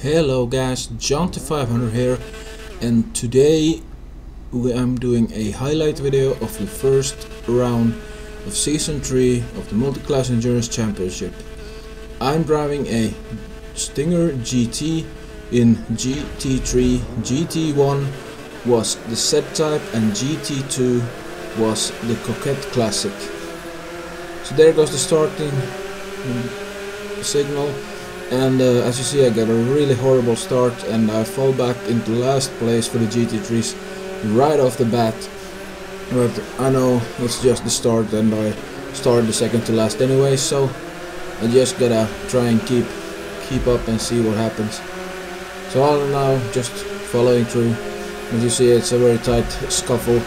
Hello guys, John500 here, and today I'm doing a highlight video of the first round of Season 3 of the Multi-Class Endurance Championship. I'm driving a Stinger GT in GT3, GT1 was the Z-Type and GT2 was the Coquette Classic. So there goes the starting signal. And as you see, I got a really horrible start and I fall back into last place for the GT3s right off the bat. But I know it's just the start and I started the second to last anyway, so I just gotta try and keep up and see what happens. So all now just following through. As you see, it's a very tight scuffle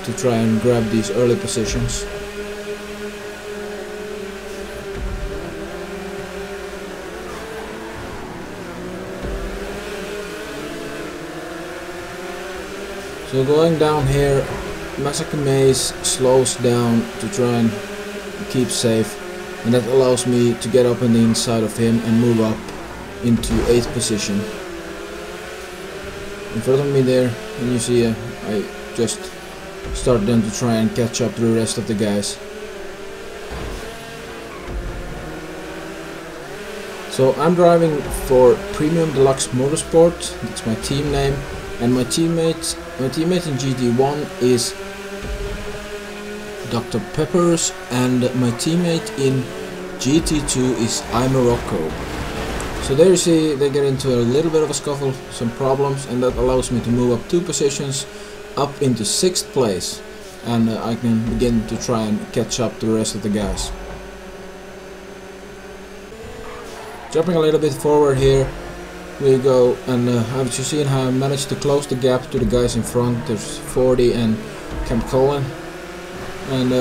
to try and grab these early positions. So going down here, Massacre Maze slows down to try and keep safe, and that allows me to get up on the inside of him and move up into 8th position. In front of me there, and you see I just start then to try and catch up to the rest of the guys. So I'm driving for Premium Deluxe Motorsport, that's my team name, and my teammate in GT1 is Dr. Peppers, and my teammate in GT2 is iMorocco. So there you see they get into a little bit of a scuffle, some problems, and that allows me to move up 2 positions up into 6th place, and I can begin to try and catch up to the rest of the guys. Jumping a little bit forward here we go, and as you see, I managed to close the gap to the guys in front. There's 40 and Camp Colin, and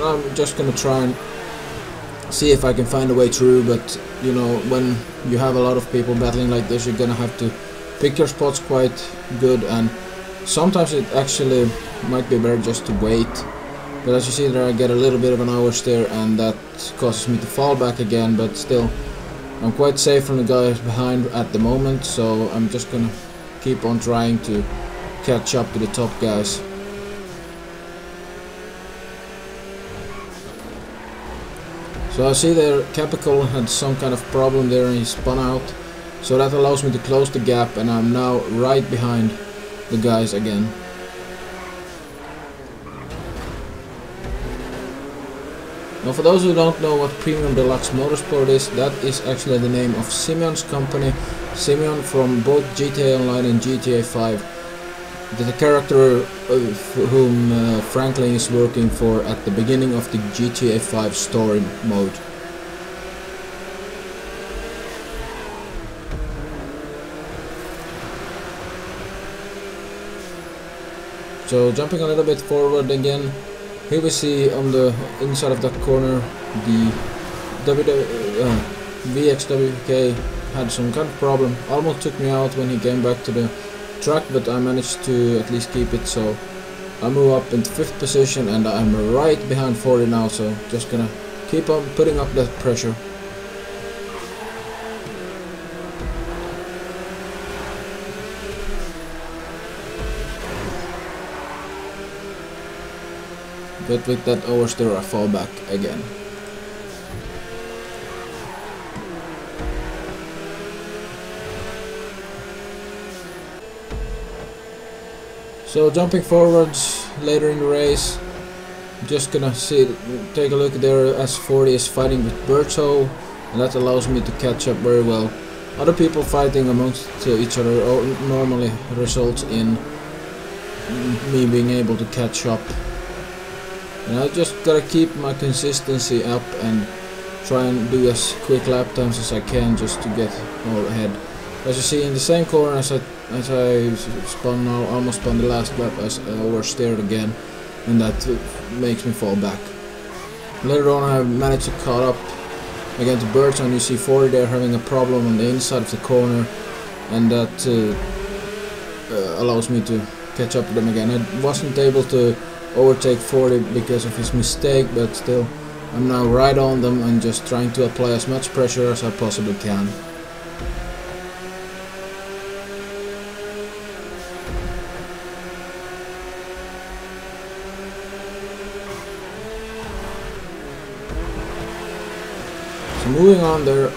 I'm just gonna try and see if I can find a way through, but you know, when you have a lot of people battling like this, you're gonna have to pick your spots quite good, and sometimes it actually might be better just to wait. But as you see there, I get a little bit of an oversteer and that causes me to fall back again, but still I'm quite safe from the guys behind at the moment, so I'm just gonna keep on trying to catch up to the top guys. So I see there Capical had some kind of problem there and he spun out, so that allows me to close the gap, and I'm now right behind the guys again. Now for those who don't know what Premium Deluxe Motorsport is, that is actually the name of Simeon's company. Simeon from both GTA Online and GTA 5. The character whom Franklin is working for at the beginning of the GTA 5 story mode. So jumping a little bit forward again, here we see on the inside of that corner the VXWK had some kind of problem. Almost took me out when he came back to the track, but I managed to at least keep it, so I move up into 5th position and I'm right behind 40 now, so just gonna keep on putting up that pressure. But with that oversteer I fall back again. So jumping forwards later in the race, I'm just gonna take a look there. S40 is fighting with Berto, and that allows me to catch up very well. Other people fighting amongst each other normally results in me being able to catch up. And I just gotta keep my consistency up and try and do as quick lap times as I can just to get more ahead. As you see in the same corner as I almost spun the last lap, as I oversteered again, and that makes me fall back. Later on I managed to caught up again to Birch, and you see 40 there having a problem on the inside of the corner, and that allows me to catch up to them again. I wasn't able to overtake 40 because of his mistake, but still I'm now right on them and just trying to apply as much pressure as I possibly can. So moving on there,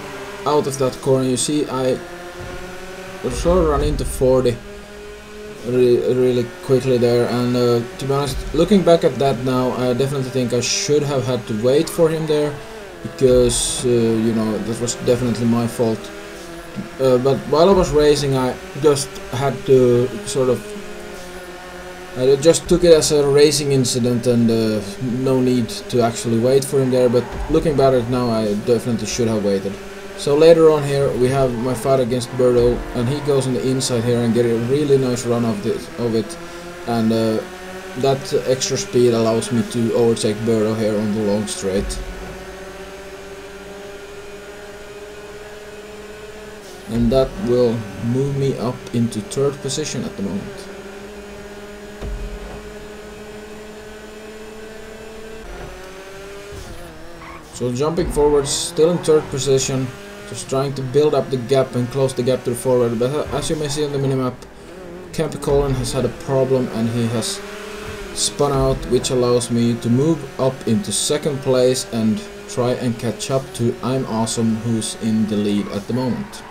out of that corner, you see I sort of run into 40 really quickly there, and to be honest, looking back at that now, I definitely think I should have had to wait for him there, because you know, that was definitely my fault. But while I was racing, I just had to sort of, I just took it as a racing incident, and no need to actually wait for him there, but looking back at it now, I definitely should have waited. So later on here we have my fight against Birdo, and he goes on the inside here and get a really nice run of it, and that extra speed allows me to overtake Birdo here on the long straight. And that will move me up into 3rd position at the moment. So jumping forward, still in 3rd position, just trying to build up the gap and close the gap to the forward, but as you may see on the minimap, Campy Colin has had a problem and he has spun out, which allows me to move up into 2nd place and try and catch up to I'm Awesome, who's in the lead at the moment.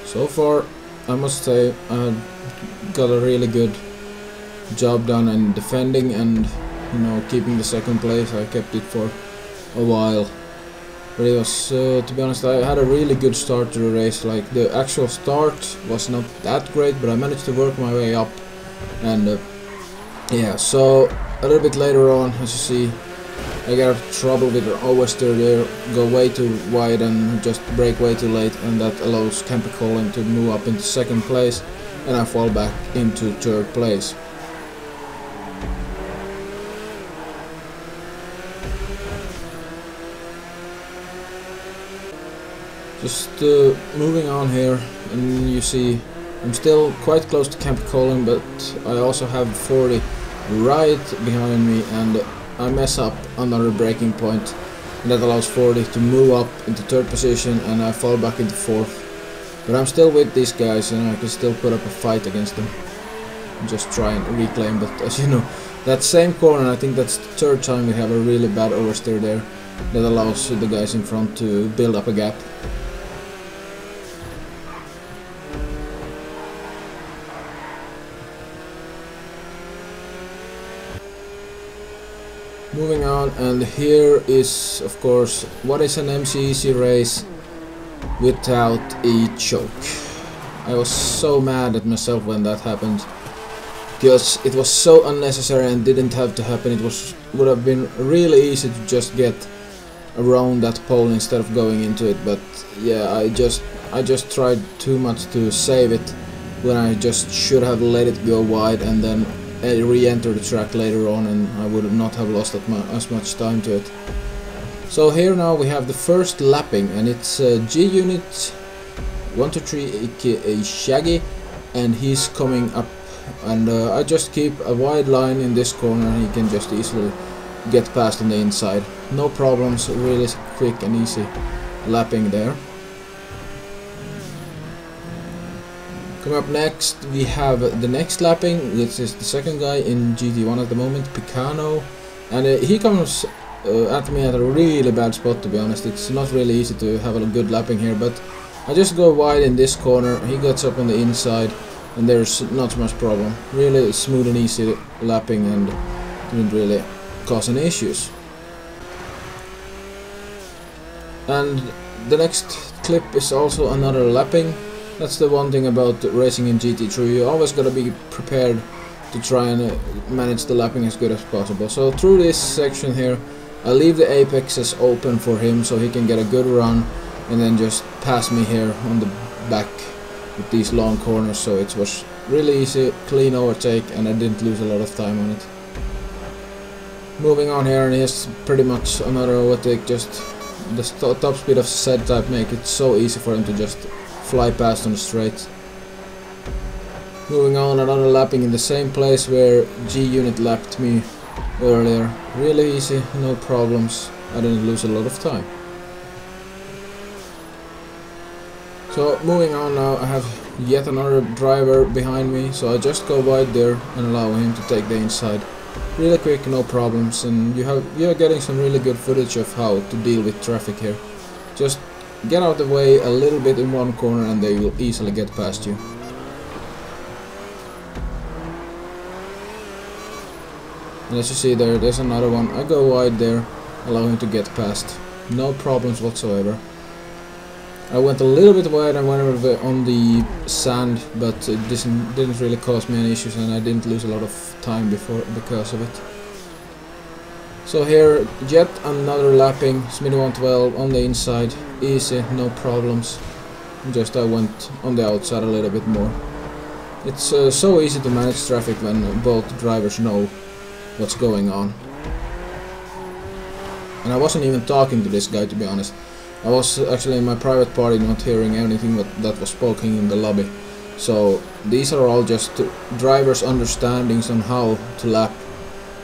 So far, I must say, I got a really good job done in defending and, you know, keeping the 2nd place. I kept it for a while. But it was, to be honest, I had a really good start to the race. Like, the actual start was not that great, but I managed to work my way up. And yeah, so a little bit later on, as you see, I got trouble with the oversteer there, go way too wide and just brake way too late, and that allows Campy Colin to move up into 2nd place, and I fall back into 3rd place. Just moving on here, and you see I'm still quite close to Campy Colin, but I also have 40 right behind me, and I mess up another braking point, and that allows 40 to move up into 3rd position, and I fall back into 4th. But I'm still with these guys, and I can still put up a fight against them and just try and reclaim. But as you know, that same corner, I think that's the 3rd time we have a really bad oversteer there that allows the guys in front to build up a gap. Moving on, and here is, of course, what is an MCEC race without a choke. I was so mad at myself when that happened, because it was so unnecessary and didn't have to happen. It would have been really easy to just get around that pole instead of going into it, but yeah, I just tried too much to save it when I just should have let it go wide and then re-enter the track later on, and I would not have lost as much time to it. So here now we have the first lapping, and it's G-Unit 123 aka Shaggy, and he's coming up, and I just keep a wide line in this corner and he can just easily get past on the inside. No problems, really quick and easy lapping there. Coming up next, we have the next lapping, which is the 2nd guy in GT1 at the moment, Picano, and he comes at me at a really bad spot, to be honest. It's not really easy to have a good lapping here, but I just go wide in this corner, he gets up on the inside, and there's not much problem. Really smooth and easy lapping, and didn't really cause any issues. And the next clip is also another lapping. That's the one thing about racing in GT3, you always gotta be prepared to try and manage the lapping as good as possible. So through this section here, I leave the apexes open for him so he can get a good run and then just pass me here on the back with these long corners. So it was really easy, clean overtake, and I didn't lose a lot of time on it. Moving on here, and here's pretty much another overtake. Just the top speed of Z-Type make it so easy for him to just fly past on the straight. Moving on, another lapping in the same place where G-Unit lapped me earlier. Really easy, no problems. I didn't lose a lot of time. So moving on now, I have yet another driver behind me, so I just go wide there and allow him to take the inside. Really quick, no problems, and you're getting some really good footage of how to deal with traffic here. Just get out of the way a little bit in one corner and they will easily get past you. And as you see there's another one. I go wide there, allow him to get past. No problems whatsoever. I went a little bit wide and went on the sand, but it didn't really cause me any issues, and I didn't lose a lot of time because of it. So here, yet another lapping, Smitty 112 on the inside, easy, no problems. Just I went on the outside a little bit more. It's so easy to manage traffic when both drivers know what's going on. And I wasn't even talking to this guy, to be honest. I was actually in my private party, not hearing anything that was spoken in the lobby. So these are all just drivers' understandings on how to lap.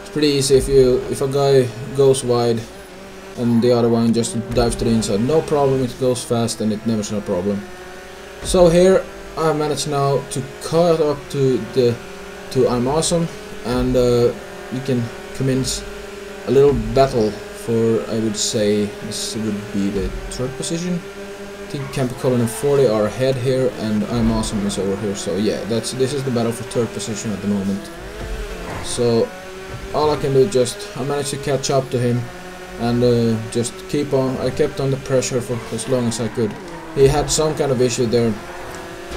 It's pretty easy if a guy goes wide and the other one just dives to the inside. No problem, it goes fast and it never's no problem. So here I managed now to cut up to I'm Awesome, and we can commence a little battle for, I would say, this would be the third position. I think Camp Colin and 40 are ahead here, and I'm Awesome is over here. So yeah, this is the battle for third position at the moment. So all I can do is I managed to catch up to him and just keep on. I kept under pressure for as long as I could. He had some kind of issue there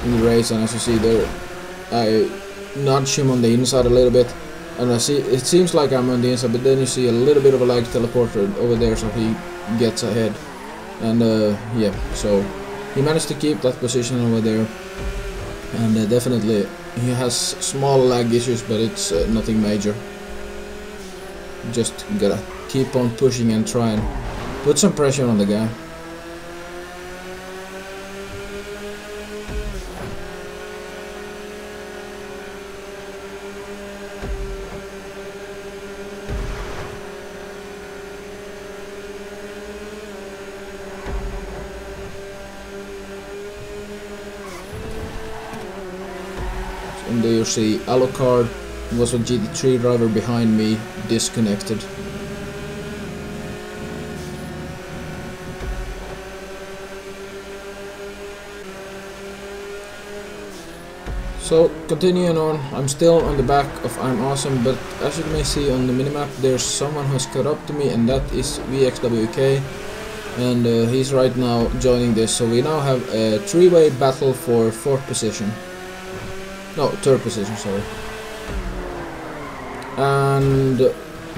in the race, and as you see there, I nudged him on the inside a little bit. And I see, it seems like I'm on the inside, but then you see a little bit of a lag teleporter over there, so he gets ahead. And yeah, so he managed to keep that position over there. And definitely he has small lag issues, but it's nothing major. Just gotta keep on pushing and try and put some pressure on the guy. And there you see Alucard was a GT3 driver behind me, disconnected. So continuing on, I'm still on the back of I'm Awesome, but as you may see on the minimap, there's someone who's caught up to me, and that is VXWK, and he's right now joining this. So we now have a three-way battle for fourth position. No, third position, sorry. And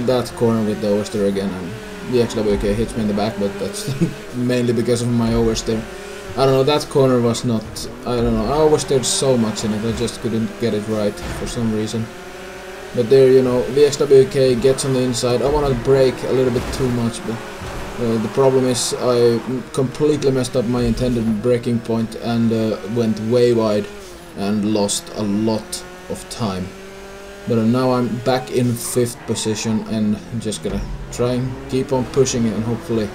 that corner with the oversteer again, and the XWK hits me in the back, but that's mainly because of my oversteer. I don't know, that corner was not, I don't know, I oversteered so much in it, I just couldn't get it right for some reason. But there, you know, the XWK gets on the inside. I want to brake a little bit too much, but the problem is I completely messed up my intended braking point and went way wide and lost a lot of time. But now I'm back in 5th position and I'm just gonna try and keep on pushing it and hopefully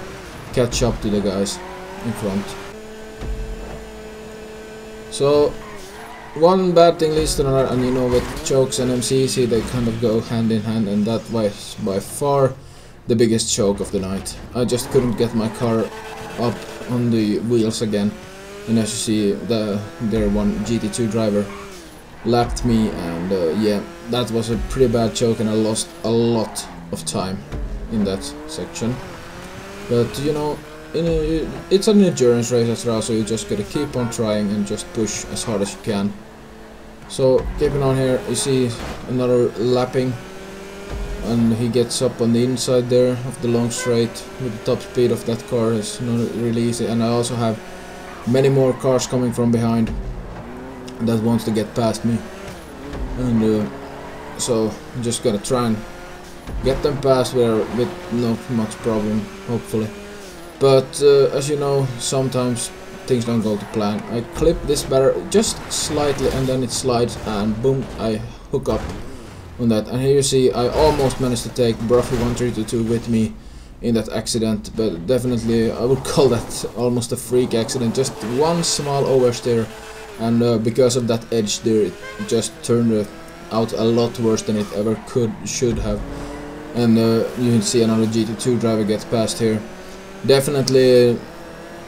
catch up to the guys in front. So one bad thing leads to another, and you know, with chokes and MCC they kind of go hand in hand, and that was by far the biggest choke of the night. I just couldn't get my car up on the wheels again. And as you see, their one GT2 driver lapped me, and yeah, that was a pretty bad choke, and I lost a lot of time in that section. But you know, it's an endurance race as well, so you just gotta keep on trying and just push as hard as you can. So keeping on here, you see another lapping, and he gets up on the inside there of the long straight. With the top speed of that car is not really easy, and I also have many more cars coming from behind that wants to get past me, and so I'm just gonna try and get them past with not much problem, hopefully. But as you know, sometimes things don't go to plan. I clip this barrel just slightly and then it slides and boom, I hook up on that. And here you see I almost managed to take Bruffy 1322 with me in that accident, but definitely I would call that almost a freak accident. Just one small oversteer, and because of that edge there, it just turned out a lot worse than it ever should have. And you can see another GT2 driver get past here. Definitely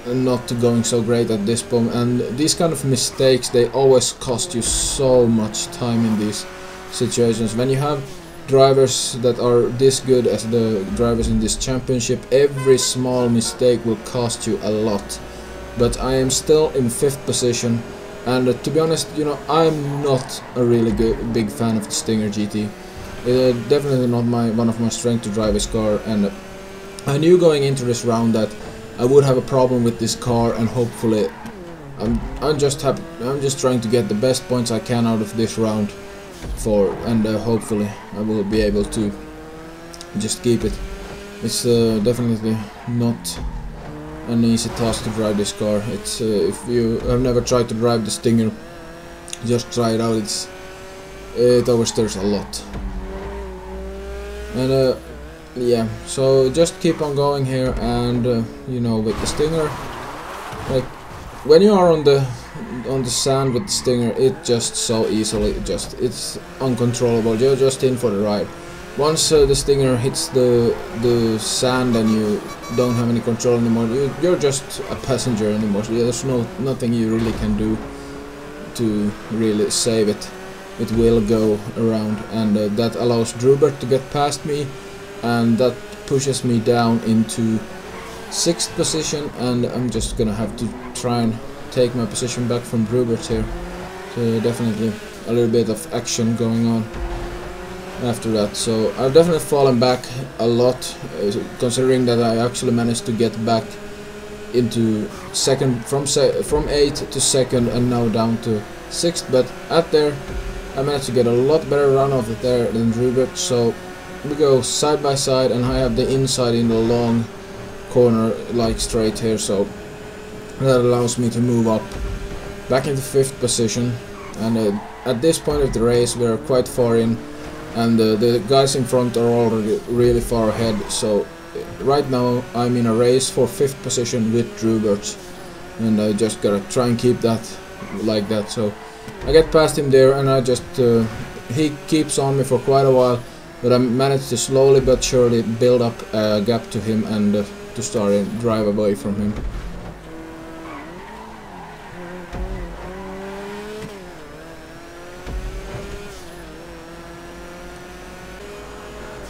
not going so great at this point, and these kind of mistakes, they always cost you so much time in these situations. When you have drivers that are this good as the drivers in this championship, every small mistake will cost you a lot. But I am still in 5th position, and to be honest, you know, I'm not a really big fan of the Stinger GT. Definitely not one of my strengths to drive this car, and I knew going into this round that I would have a problem with this car, and hopefully I'm just trying to get the best points I can out of this round and hopefully I will be able to just keep it. It's definitely not an easy task to drive this car. It's if you have never tried to drive the Stinger, just try it out. It oversteers a lot. And yeah, so just keep on going here, and you know, with the Stinger, like when you are on the sand with the Stinger, it just so easily it's uncontrollable. You're just in for the ride. Once the Stinger hits the sand and you don't have any control anymore, you're just a passenger anymore. So there's nothing you really can do to really save it. It will go around, and that allows Drubert to get past me, and that pushes me down into 6th position, and I'm just gonna have to try and take my position back from Drubert here. So definitely a little bit of action going on after that. So I've definitely fallen back a lot, considering that I actually managed to get back into 2nd from 8th to 2nd and now down to 6th, but at there I managed to get a lot better run of it there than Drubert. So we go side by side, and I have the inside in the long corner like straight here, so that allows me to move up back into 5th position. And at this point of the race we're quite far in, and the guys in front are already really far ahead. So right now I'm in a race for 5th position with Drubert, and I just gotta try and keep that like that. So I get past him there, and I just he keeps on me for quite a while, but I managed to slowly but surely build up a gap to him, and to start and drive away from him.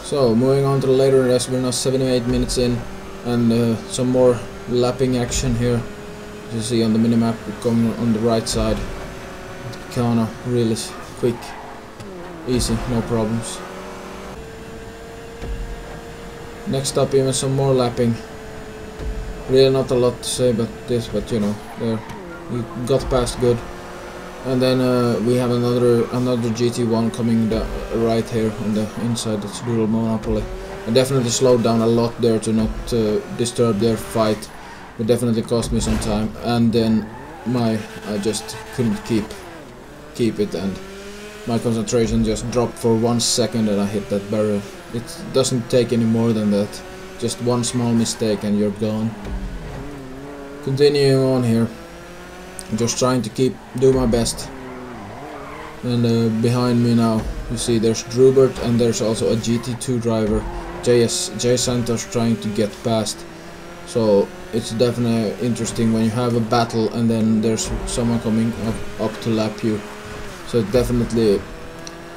So moving on to the later race, we're now 78 minutes in, and some more lapping action here. As you see on the minimap, we're coming on the right side. Kinda really quick, easy, no problems. Next up, even some more lapping. Really not a lot to say about this, but you know, there we got past good. And then we have another GT1 coming right here on the inside. That's Doodle Monopoly. I definitely slowed down a lot there to not disturb their fight. It definitely cost me some time, and then I just couldn't keep it, and my concentration just dropped for 1 second, and I hit that barrier. It doesn't take any more than that. Just one small mistake and you're gone. Continuing on here, I'm just trying to do my best. And behind me now, you see there's Drubert, and there's also a GT2 driver, Jay Santos, trying to get past. So it's definitely interesting when you have a battle and then there's someone coming up to lap you. So definitely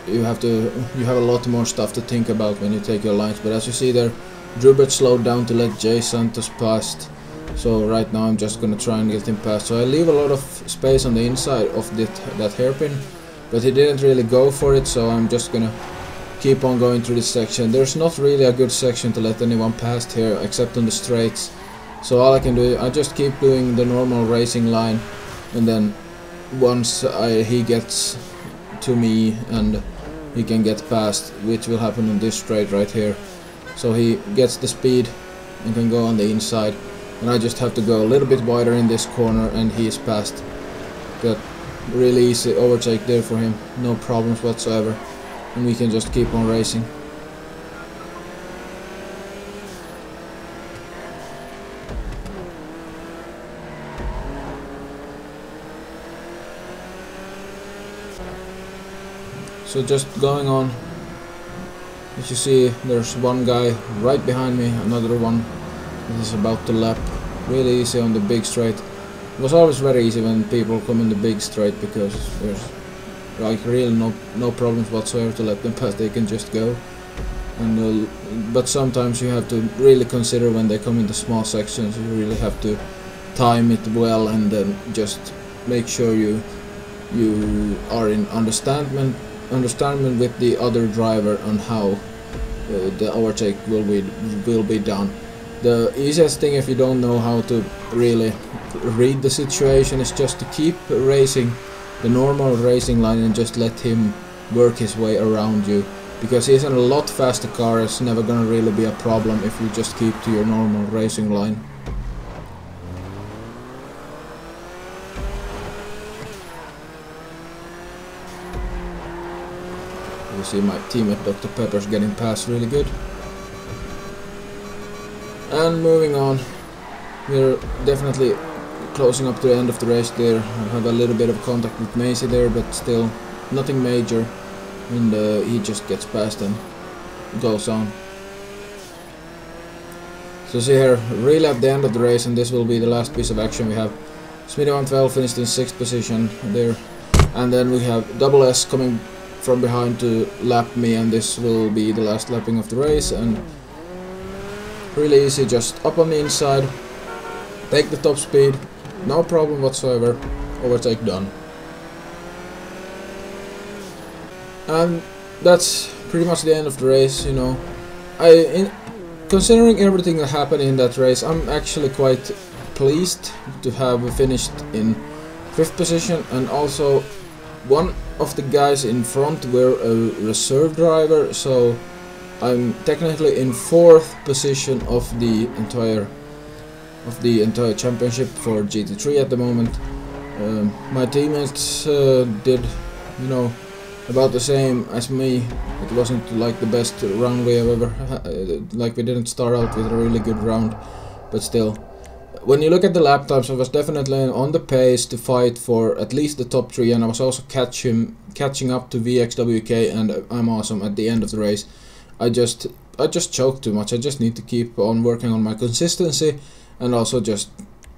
you have a lot more stuff to think about when you take your lines. But as you see there, Drubert slowed down to let Jay Santos past. So right now I'm just gonna try and get him past. So I leave a lot of space on the inside of that hairpin, but he didn't really go for it, so I'm just gonna keep on going through this section. There's not really a good section to let anyone past here except on the straights. So all I can do, I just keep doing the normal racing line, and then once he gets to me and he can get past, which will happen on this straight right here. So he gets the speed and can go on the inside. and I just have to go a little bit wider in this corner, and he is past. Got really easy overtake there for him, no problems whatsoever, and we can just keep on racing. So just going on, as you see, there's one guy right behind me, another one that is about to lap. Really easy on the big straight. It was always very easy when people come in the big straight, because there's like really no problems whatsoever to let them pass. They can just go. And but sometimes you have to really consider when they come into small sections. You really have to time it well, and then just make sure you are in understanding with the other driver on how the overtake will be done. The easiest thing, if you don't know how to really read the situation, is just to keep racing the normal racing line and just let him work his way around you, because he's in a lot faster car. It's never gonna really be a problem if you just keep to your normal racing line. You see my teammate Dr. Pepper's getting past really good. And moving on, we're definitely closing up to the end of the race there. I have a little bit of contact with Macy there, but still nothing major, and he just gets past and goes on. So see here, really at the end of the race, and this will be the last piece of action we have. Smitty112 finished in 6th position there, and then we have Double S coming from behind to lap me, and this will be the last lapping of the race. And really easy, just up on the inside, take the top speed, no problem whatsoever, overtake done. And that's pretty much the end of the race, you know. Considering everything that happened in that race, I'm actually quite pleased to have finished in 5th position, and also one of the guys in front were a reserve driver, so I'm technically in 4th position of the entire championship for GT3 at the moment. My teammates did, you know, about the same as me. It wasn't like the best round we have ever like we didn't start out with a really good round, but still, when you look at the lap times, I was definitely on the pace to fight for at least the top 3, and I was also catching up to VXWK and I'm Awesome at the end of the race. I just choked too much. I just need to keep on working on my consistency, and also just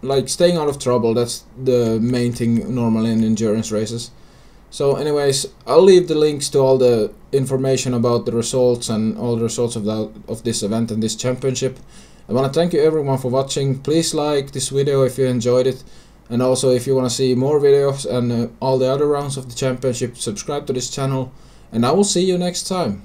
like staying out of trouble. That's the main thing normally in endurance races. So anyways, I'll leave the links to all the information about the results and all the results of this event and this championship. I want to thank you everyone for watching. Please like this video if you enjoyed it, and also if you want to see more videos and all the other rounds of the championship, subscribe to this channel, and I will see you next time.